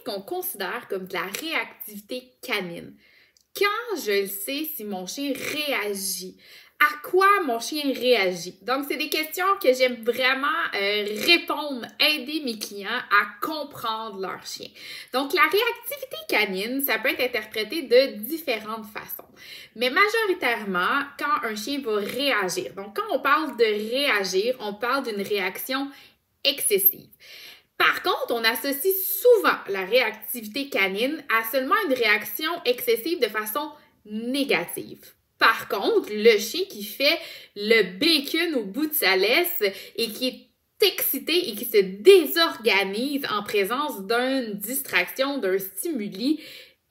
qu'est-ce qu'on considère comme de la réactivité canine? Quand je le sais si mon chien réagit? À quoi mon chien réagit? Donc, c'est des questions que j'aime vraiment répondre, aider mes clients à comprendre leur chien. Donc, la réactivité canine, ça peut être interprété de différentes façons. Mais majoritairement, quand un chien va réagir, donc quand on parle de réagir, on parle d'une réaction excessive. Par contre, on associe souvent la réactivité canine à seulement une réaction excessive de façon négative. Par contre, le chien qui fait le bacon au bout de sa laisse et qui est excité et qui se désorganise en présence d'une distraction, d'un stimuli,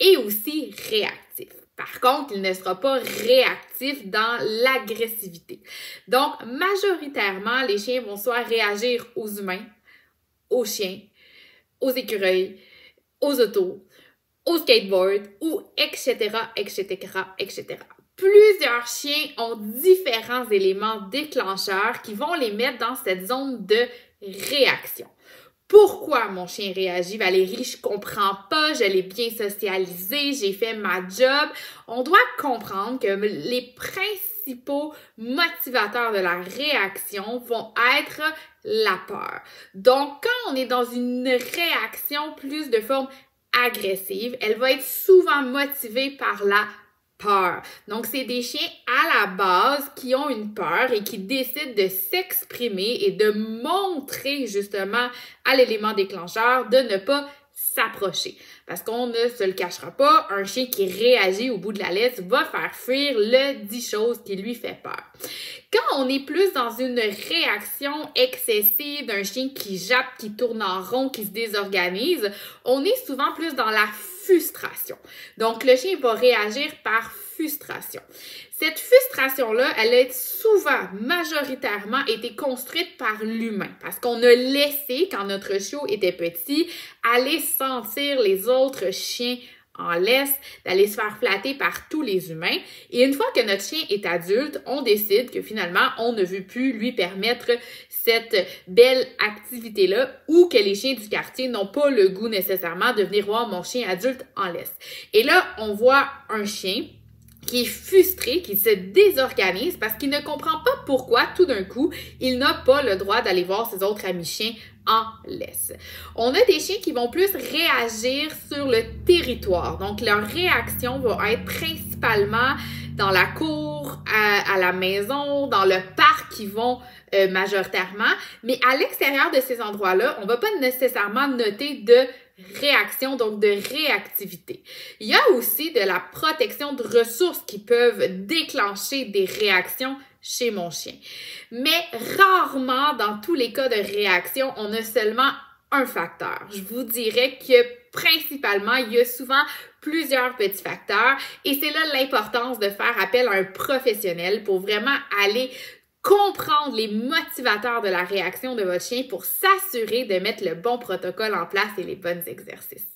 est aussi réactif. Par contre, il ne sera pas réactif dans l'agressivité. Donc, majoritairement, les chiens vont soit réagir aux humains, aux chiens, aux écureuils, aux autos, au skateboard, ou etc., etc., etc. Plusieurs chiens ont différents éléments déclencheurs qui vont les mettre dans cette zone de réaction. Pourquoi mon chien réagit? Valérie, je comprends pas, je l'ai bien socialisé, j'ai fait ma job. On doit comprendre que les principaux motivateurs de la réaction vont être la peur. Donc, quand on est dans une réaction plus de forme agressive, elle va être souvent motivée par la peur. Donc, c'est des chiens à la base qui ont une peur et qui décident de s'exprimer et de montrer justement à l'élément déclencheur de ne pas s'approcher. Parce qu'on ne se le cachera pas, un chien qui réagit au bout de la laisse va faire fuir le 10 choses qui lui fait peur. Quand on est plus dans une réaction excessive d'un chien qui jappe, qui tourne en rond, qui se désorganise, on est souvent plus dans la frustration. Donc, le chien va réagir par frustration. Cette frustration-là, elle a souvent, majoritairement, été construite par l'humain parce qu'on a laissé, quand notre chiot était petit, aller sentir les autres chiens en laisse, d'aller se faire flatter par tous les humains. Et une fois que notre chien est adulte, on décide que finalement, on ne veut plus lui permettre cette belle activité-là ou que les chiens du quartier n'ont pas le goût nécessairement de venir voir mon chien adulte en laisse. Et là, on voit un chien qui est frustré, qui se désorganise parce qu'il ne comprend pas pourquoi, tout d'un coup, il n'a pas le droit d'aller voir ses autres amis chiens en laisse. On a des chiens qui vont plus réagir sur le territoire. Donc, leur réaction va être principalement dans la cour, à la maison, dans le parc qui vont majoritairement. Mais à l'extérieur de ces endroits-là, on va pas nécessairement noter de réaction, donc de réactivité. Il y a aussi de la protection de ressources qui peuvent déclencher des réactions chez mon chien. Mais rarement, dans tous les cas de réaction, on a seulement un facteur. Je vous dirais que principalement, il y a souvent plusieurs petits facteurs et c'est là l'importance de faire appel à un professionnel pour vraiment aller comprendre les motivateurs de la réaction de votre chien pour s'assurer de mettre le bon protocole en place et les bons exercices.